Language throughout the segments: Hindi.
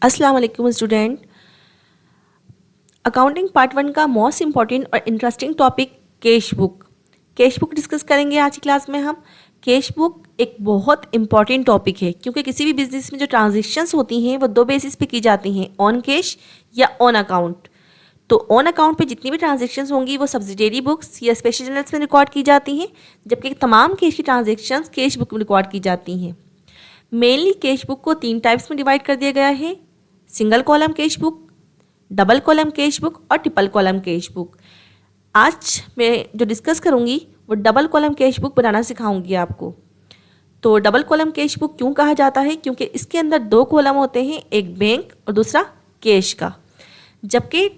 अस्सलाम वालेकुम स्टूडेंट। अकाउंटिंग पार्ट 1 का मोस्ट इम्पॉर्टेंट और interesting topic cash book discuss करेंगे आज की क्लास में हम। कैश बुक एक बहुत इंपॉर्टेंट टॉपिक है क्योंकि किसी भी बिजनेस में जो ट्रांजेक्शन्स होती हैं वो दो बेसिस पे की जाती हैं, ऑन कैश या ऑन अकाउंट। तो ऑन अकाउंट पे जितनी भी ट्रांजेक्शन्स होंगी वो सब्सिडियरी बुक्स या स्पेशल जर्नल्स में रिकॉर्ड की जाती हैं, जबकि तमाम कैश की ट्रांजेक्शन्स कैश बुक में रिकॉर्ड की जाती हैं। मेनली कैश बुक को 3 टाइप्स में डिवाइड कर दिया गया है: single column cash book, double column cash book और ट्रिपल कॉलम कैश बुक। आज मैं जो डिस्कस करूंगी वो डबल कॉलम कैश बुक बनाना सिखाऊंगी आपको। तो डबल कॉलम कैश बुक क्यों कहा जाता है? क्योंकि इसके अंदर 2 कॉलम होते हैं, एक बैंक और दूसरा कैश का, जबकि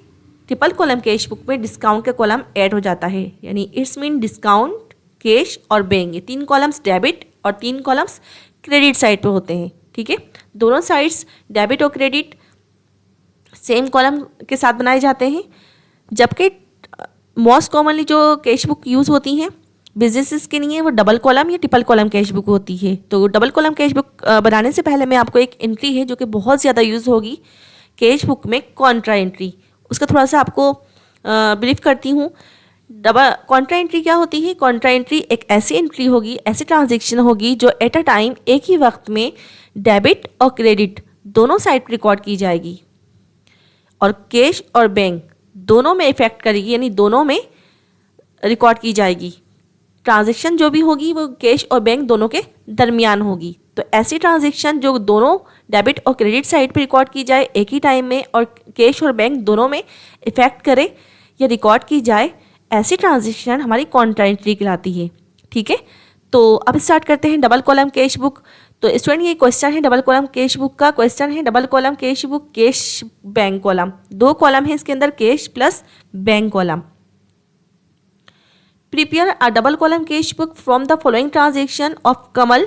ट्रिपल कॉलम कैश बुक में डिस्काउंट का कॉलम ऐड हो जाता है। यानी इट्स मीन डिस्काउंट, कैश और बैंक, ये 3 कॉलम्स डेबिट और 3 कॉलम्स क्रेडिट साइड पे होते हैं। ठीक है, दोनों साइड्स डेबिट और क्रेडिट सेम कॉलम के साथ बनाए जाते हैं, जबकि मोस्ट कॉमनली जो कैश बुक यूज़ होती हैं बिजनेसेस के लिए वो डबल कॉलम या ट्रिपल कॉलम कैश बुक होती है। तो डबल कॉलम कैश बुक बनाने से पहले मैं आपको एक एंट्री है जो कि बहुत ज़्यादा यूज़ होगी कैश बुक में, कॉन्ट्रा एंट्री, उसका थोड़ा सा आपको ब्रीफ करती हूँ। डबल कॉन्ट्रा एंट्री क्या होती है? कॉन्ट्रा एंट्री एक ऐसी एंट्री होगी, ऐसी ट्रांजेक्शन होगी जो एट अ टाइम एक ही वक्त में डेबिट और क्रेडिट दोनों साइड पर रिकॉर्ड की जाएगी और कैश और बैंक दोनों में इफेक्ट करेगी, यानी दोनों में रिकॉर्ड की जाएगी। ट्रांजैक्शन जो भी होगी वो कैश और बैंक दोनों के दरमियान होगी। तो ऐसी ट्रांजैक्शन जो दोनों डेबिट और क्रेडिट साइड पे रिकॉर्ड की जाए एक ही टाइम में और कैश और बैंक दोनों में इफेक्ट करे या रिकॉर्ड की जाए, ऐसी ट्रांजैक्शन हमारी कॉन्ट्रा एंट्री कहलाती है। ठीक है, तो अब स्टार्ट करते हैं डबल कॉलम कैश बुक। तो स्टूडेंट ये क्वेश्चन है डबल कॉलम कैश बुक का। क्वेश्चन है double column cash book, cash bank column, 2 column है इसके अंदर, cash plus bank column. Prepare a double column cash book from the following transaction of Kamal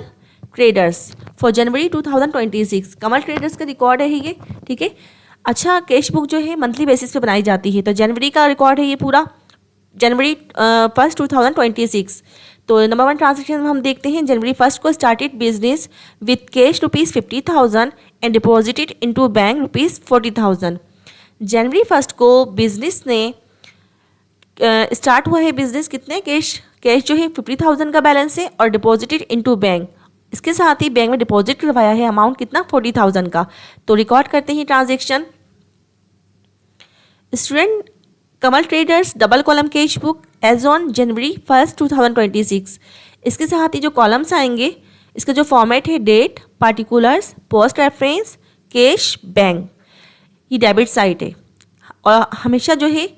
traders for January 2026। Kamal traders का रिकॉर्ड है ये। ठीक है, अच्छा कैश बुक जो है मंथली बेसिस पे बनाई जाती है, तो जनवरी का रिकॉर्ड है ये पूरा, जनवरी 1 2026। तो नंबर 1 ट्रांजेक्शन में हम देखते हैं जनवरी 1 को started business with cash ₹50,000 and deposited into bank ₹40,000। जनवरी 1 को बिजनेस ने स्टार्ट हुआ है बिजनेस, कितने कैश जो है 50,000 का बैलेंस है और डिपॉजिटेड इनटू बैंक, इसके साथ ही बैंक में डिपॉजिट करवाया है अमाउंट कितना 40,000 का। तो रिकॉर्ड करते हैं transaction. Student Kamal traders double column cash book as on January 1 2026। इसके साथ ही जो कॉलम्स आएंगे, इसका जो फॉर्मेट है date, particulars, post reference, cash, bank, ये डेबिट साइड है और हमेशा जो है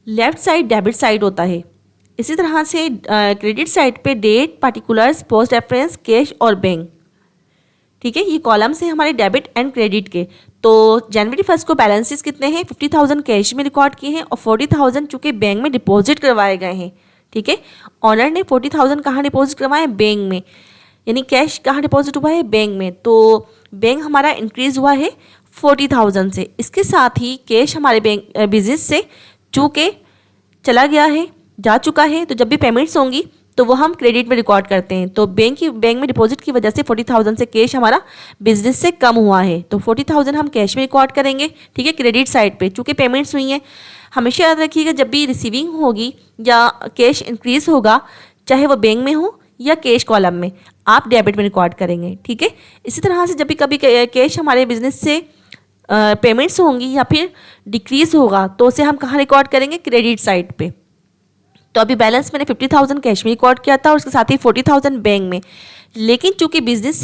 लेफ्ट साइड डेबिट साइड होता है। इसी तरह से क्रेडिट साइड पे date, particulars, post reference, cash और बैंक। ठीक है, ये कॉलम्स हैं हमारे डेबिट एंड क्रेडिट के। तो जनवरी 1 को बैलेंसेस कितने हैं? 50,000 कैश में रिकॉर्ड किए हैं और 40,000 चूँकि बैंक में डिपॉजिट करवाए गए हैं। ठीक है, ऑनर ने 40,000 कहाँ डिपॉजिट करवाए? बैंक में, यानी कैश कहाँ डिपॉजिट हुआ है? बैंक में। तो बैंक हमारा इंक्रीज हुआ है 40,000 से। इसके साथ ही कैश हमारे बैंक बिजनेस से चूँकि चला गया है, जा चुका है, तो जब भी पेमेंट्स होंगी तो वो हम क्रेडिट में रिकॉर्ड करते हैं। तो बैंक में डिपॉजिट की वजह से 40,000 से कैश हमारा बिजनेस से कम हुआ है, तो 40,000 हम कैश में रिकॉर्ड करेंगे। ठीक है, क्रेडिट साइड पे चूँकि पेमेंट्स हुई हैं। हमेशा याद रखिएगा जब भी रिसीविंग होगी या कैश इंक्रीज होगा, चाहे वो बैंक में हो या कैश कॉलम में, आप डेबिट में रिकॉर्ड करेंगे। ठीक है, इसी तरह से जब भी कभी कैश हमारे बिजनेस से पेमेंट्स होंगी या फिर डिक्रीज होगा तो उसे हम कहाँ रिकॉर्ड करेंगे? क्रेडिट साइड पे। तो अभी बैलेंस मैंने 50,000 कैश में रिकॉर्ड किया था और उसके साथ ही 40,000 बैंक में, लेकिन चूंकि बिजनेस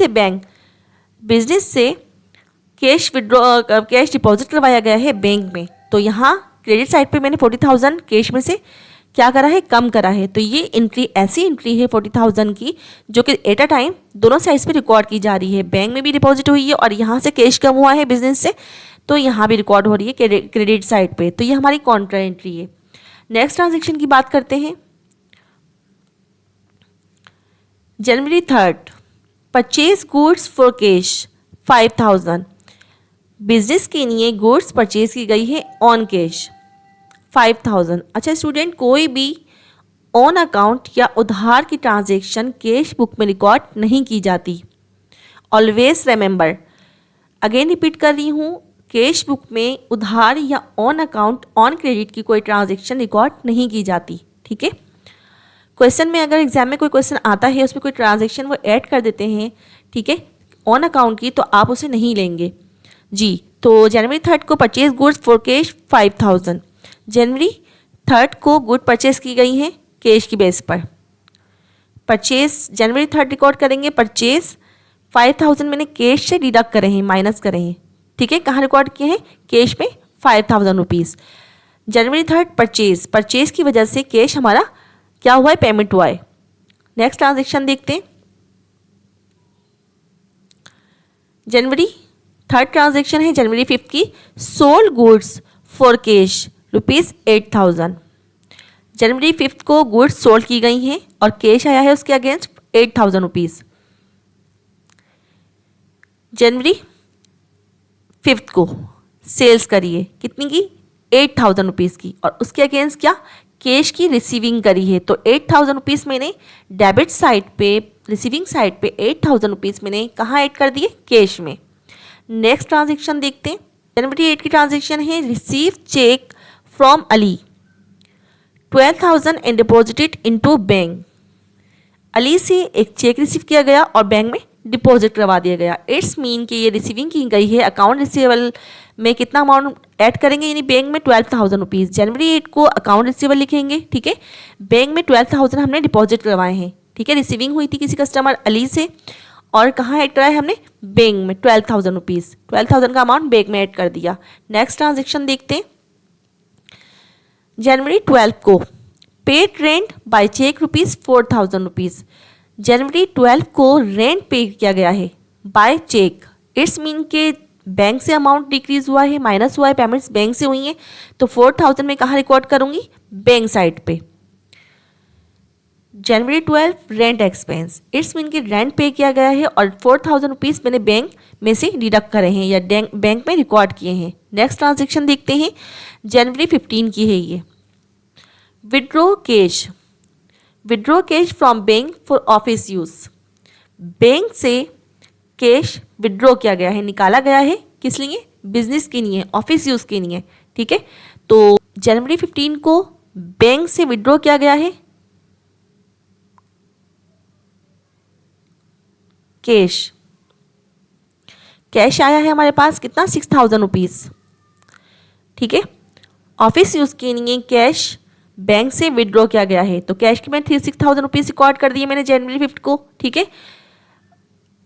से कैश डिपॉजिट करवाया गया है बैंक में, तो यहाँ क्रेडिट साइड पे मैंने 40,000 कैश में से क्या करा है? कम करा है। तो ये एंट्री ऐसी एंट्री है 40,000 की जो कि एट अ टाइम दोनों साइड्स पे रिकॉर्ड की जा रही है। बैंक में भी डिपॉजिट हुई है और यहाँ से कैश कम हुआ है बिजनेस से, तो यहाँ भी रिकॉर्ड हो रही है क्रेडिट साइड पे। तो ये हमारी कॉन्ट्रा एंट्री है। नेक्स्ट ट्रांजेक्शन की बात करते हैं। जनवरी 3 purchase goods for cash 5,000। Business के लिए गुड्स परचेज की गई है ऑन कैश 5,000। अच्छा स्टूडेंट, कोई भी ऑन अकाउंट या उधार की ट्रांजेक्शन कैश बुक में रिकॉर्ड नहीं की जाती। ऑलवेज रिमेंबर, अगेन रिपीट कर रही हूँ, कैश बुक में उधार या ऑन अकाउंट ऑन क्रेडिट की कोई ट्रांजैक्शन रिकॉर्ड नहीं की जाती। ठीक है, क्वेश्चन में अगर एग्जाम में कोई क्वेश्चन आता है उसमें कोई ट्रांजैक्शन वो ऐड कर देते हैं, ठीक है, ऑन अकाउंट की, तो आप उसे नहीं लेंगे जी। तो जनवरी 3 को परचेज गुड्स फॉर कैश 5000, जनवरी 3 को गुड परचेज की गई हैं कैश की बेस पर। परचेज जनवरी 3 रिकॉर्ड करेंगे, परचेज 5000 मैंने कैश से डिडक्ट करे हैं, माइनस करे हैं। ठीक है, कहाँ रिकॉर्ड किए हैं? कैश में 5000 रुपीज़। जनवरी 3 परचेज, परचेज की वजह से कैश हमारा क्या हुआ है? पेमेंट हुआ है। नेक्स्ट ट्रांजेक्शन देखते हैं। जनवरी 3 ट्रांजेक्शन है जनवरी 5 की, सोल्ड गुड्स फॉर कैश ₹8000। जनवरी 5 को गुड्स सोल्ड की गई हैं और कैश आया है उसके अगेंस्ट 8000 रुपीज़। जनवरी 5 को सेल्स करिए, कितनी की? 8000 रुपीज़ की, और उसके अगेंस्ट क्या? कैश की रिसीविंग करी है। तो 8000 रुपीज़ मैंने डेबिट साइड पे, रिसीविंग साइड पे 8000 रुपीज़ मैंने कहाँ ऐड कर दिए? कैश में। नेक्स्ट ट्रांजेक्शन देखते हैं। जनवरी 8 की ट्रांजेक्शन है, receive cheque from Ali 12,000 and deposited into bank. Ali से एक चेक रिसीव किया गया और बैंक में डिपॉजिट करवा दिया गया। इट्स मीन कि ये रिसीविंग की गई है, अकाउंट रिसीवेबल में कितना अमाउंट ऐड करेंगे, यानी बैंक में 12,000 रुपीज़। जनवरी 8 को अकाउंट रिसीवेबल लिखेंगे, ठीक है, बैंक में 12,000 हमने डिपॉजिट करवाए हैं। ठीक है, रिसीविंग हुई थी किसी कस्टमर अली से, और कहाँ ऐड कराया हमने? बैंक में 12,000 रुपीज़। 12,000 का अमाउंट बैंक में ऐड कर दिया। नेक्स्ट ट्रांजेक्शन देखते हैं। जनवरी 12 को paid rent by cheque ₹4,000 rupees. जनवरी 12 को रेंट पे किया गया है बाय चेक। इट्स मीन के बैंक से अमाउंट डिक्रीज हुआ है, माइनस हुआ है, पेमेंट्स बैंक से हुई हैं, तो 4,000 में कहाँ रिकॉर्ड करूँगी? बैंक साइड पे। जनवरी 12 रेंट एक्सपेंस, इट्स मीन कि रेंट पे किया गया है और 4,000 रुपीज़ मैंने बैंक में से डिडक्ट करे हैं या बैंक में रिकॉर्ड किए हैं। नेक्स्ट ट्रांजेक्शन देखते हैं। जनवरी 15 की है ये, withdraw cash, withdraw cash from bank for office use. Bank से कैश विड्रॉ किया गया है, निकाला गया है, किस लिए? बिजनेस के लिए, ऑफिस यूज़ के लिए। ठीक है, तो जनवरी 15 को बैंक से विड्रॉ किया गया है कैश। कैश आया है हमारे पास कितना? 6,000 रुपीज़। ठीक है, ऑफिस यूज़ के लिए कैश बैंक से विड्रॉ किया गया है, तो कैश की मैं 6,000 रुपीज़ रिकॉर्ड कर दिए मैंने जनवरी 5 को। ठीक है,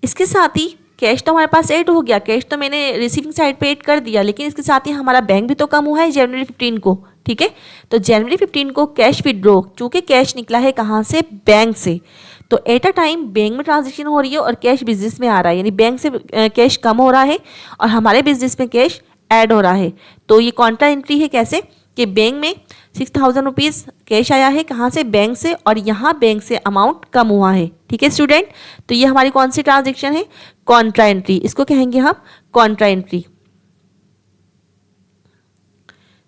इसके साथ ही कैश तो हमारे पास ऐड हो गया, कैश तो मैंने रिसीविंग साइड पे ऐड कर दिया, लेकिन इसके साथ ही हमारा बैंक भी तो कम हुआ है जनवरी 15 को। ठीक है, तो जनवरी 15 को कैश विड्रॉ, चूँकि कैश निकला है कहाँ से? बैंक से, तो एट अ टाइम बैंक में ट्रांजेक्शन हो रही है और कैश बिजनेस में आ रहा है, यानी बैंक से कैश कम हो रहा है और हमारे बिजनेस में कैश ऐड हो रहा है। तो ये कॉन्ट्रा एंट्री है। कैसे? कि बैंक में 6,000 रुपीज़ कैश आया है, कहाँ से? बैंक से, और यहाँ बैंक से अमाउंट कम हुआ है। ठीक है स्टूडेंट, तो ये हमारी कौन सी ट्रांजेक्शन है? कॉन्ट्रा एंट्री, इसको कहेंगे हम कॉन्ट्रा एंट्री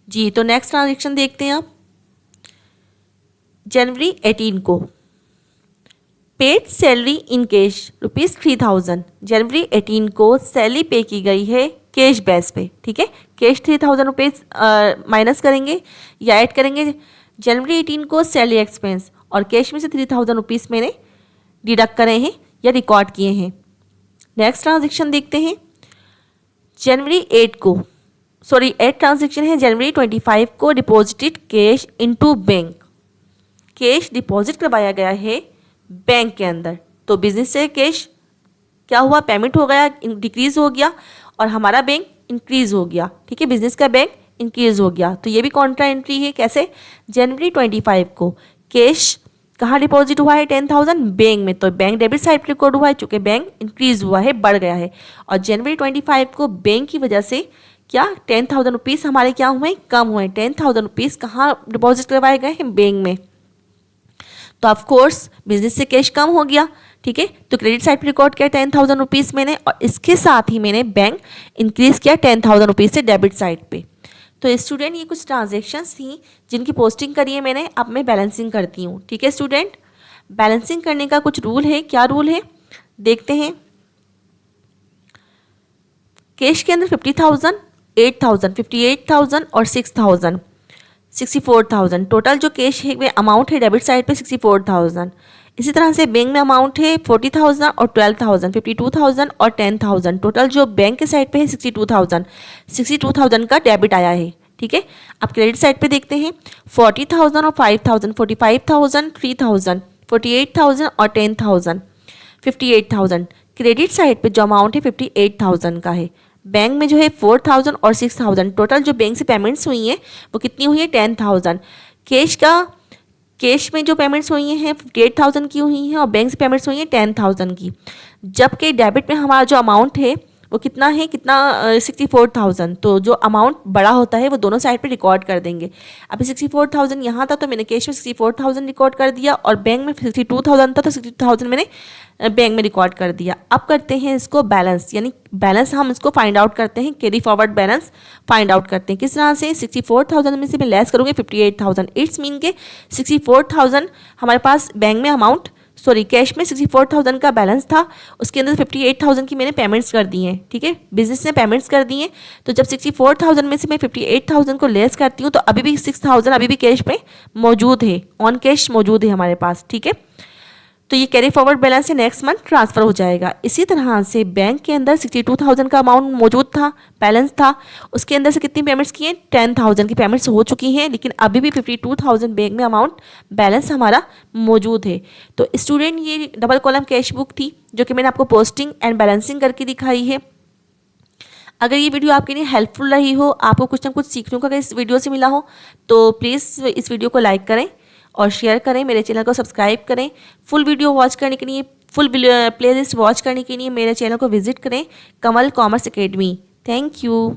जी। तो नेक्स्ट ट्रांजेक्शन देखते हैं आप। जनवरी 18 को पेड सैलरी इन कैश ₹3,000। जनवरी 18 को सैलरी पे की गई है कैश बेस पे। ठीक है, कैश 3,000 रुपीज़ माइनस करेंगे या ऐड करेंगे। जनवरी 18 को सैलरी एक्सपेंस, और कैश में से 3,000 रुपीज़ मैंने डिडक्ट करे हैं या रिकॉर्ड किए हैं। नेक्स्ट ट्रांजेक्शन देखते हैं। जनवरी 8 को, सॉरी 8 ट्रांजेक्शन है जनवरी 25 को, deposited cash into bank. Cash deposit करवाया गया है बैंक के अंदर, तो बिजनेस से कैश क्या हुआ? पेमेंट हो गया, डिक्रीज हो गया, और हमारा बैंक इंक्रीज हो गया। ठीक है, बिजनेस का बैंक इंक्रीज हो गया, तो ये भी कॉन्ट्रा एंट्री है। कैसे? जनवरी 25 को कैश कहाँ डिपॉजिट हुआ है? 10,000 बैंक में, तो बैंक डेबिट साइड पर रिकॉर्ड हुआ है, चूँकि बैंक इंक्रीज हुआ है, बढ़ गया है। और जनवरी 25 को बैंक की वजह से क्या 10,000 रुपीज़ हमारे क्या हुए? कम हुए। 10,000 रुपीज़ कहाँ डिपॉजिट करवाए गए हैं? बैंक में, तो ऑफ कोर्स बिजनेस से कैश कम हो गया। ठीक है, तो क्रेडिट साइड पर रिकॉर्ड किया 10,000 रुपीज़ मैंने, और इसके साथ ही मैंने बैंक इंक्रीज किया 10,000 रुपीज़ से डेबिट साइड पे। तो स्टूडेंट ये कुछ ट्रांजेक्शन्स थी जिनकी पोस्टिंग करी है मैंने। अब मैं बैलेंसिंग करती हूँ। ठीक है स्टूडेंट, बैलेंसिंग करने का कुछ रूल है। क्या रूल है देखते हैं। कैश के अंदर 50,000 8,000, 58,000 और 6,000, 64,000। टोटल जो कैश है अमाउंट है डेबिट साइड पे 64,000। इसी तरह से बैंक में अमाउंट है 40,000 और 12,000, 52,000 और 10,000। टोटल जो बैंक के साइड पे है 62,000, 62,000 का डेबिट आया है। ठीक है, अब क्रेडिट साइड पे देखते हैं 40,000 और 5,000, 45,000, 3,000, 48,000 और 10,000, 58,000। क्रेडिट साइड पे जो अमाउंट है 58,000 का है। बैंक में जो है 4,000 और 6,000। टोटल जो बैंक से पेमेंट्स हुई हैं वो कितनी हुई है 10,000। कैश में जो पेमेंट्स हुई हैं 58,000 की हुई हैं और बैंक से पेमेंट्स हुई हैं 10,000 की। जबकि डेबिट में हमारा जो अमाउंट है वो कितना है 64,000। तो जो अमाउंट बड़ा होता है वो दोनों साइड पे रिकॉर्ड कर देंगे। अभी 64,000 यहाँ था तो मैंने कैश में 64,000 रिकॉर्ड कर दिया और बैंक में 62,000 था तो 62,000 मैंने बैंक में रिकॉर्ड कर दिया। अब करते हैं इसको बैलेंस, यानी बैलेंस हम इसको फाइंड आउट करते हैं, carry forward balance find out करते हैं। किस तरह से 64,000 में से मैं लेस करूँगी 58,000। इट्स मीन के 64,000 हमारे पास बैंक में अमाउंट कैश में 64,000 का बैलेंस था, उसके अंदर 58,000 की मैंने पेमेंट्स कर दी हैं। ठीक है, बिजनेस ने पेमेंट्स कर दी हैं। तो जब 64,000 में से मैं 58,000 को लेस करती हूँ तो अभी भी 6,000 अभी भी कैश में मौजूद है, ऑन कैश मौजूद है हमारे पास। ठीक है, तो ये कैरी फॉरवर्ड बैलेंस से नेक्स्ट मंथ ट्रांसफर हो जाएगा। इसी तरह से बैंक के अंदर 62,000 का अमाउंट मौजूद था, बैलेंस था, उसके अंदर से कितनी पेमेंट्स की हैं 10,000 की पेमेंट्स हो चुकी हैं, लेकिन अभी भी 52,000 बैंक में अमाउंट बैलेंस हमारा मौजूद है। तो स्टूडेंट ये डबल कॉलम कैश बुक थी जो कि मैंने आपको पोस्टिंग एंड बैलेंसिंग करके दिखाई है। अगर ये वीडियो आपके लिए हेल्पफुल रही हो, आपको कुछ ना कुछ सीखने को अगर इस वीडियो से मिला हो तो प्लीज़ इस वीडियो को लाइक करें और शेयर करें, मेरे चैनल को सब्सक्राइब करें। फुल वीडियो वॉच करने के लिए, फुल प्लेलिस्ट वॉच करने के लिए मेरे चैनल को विजिट करें, कमल कॉमर्स एकेडमी। Thank you.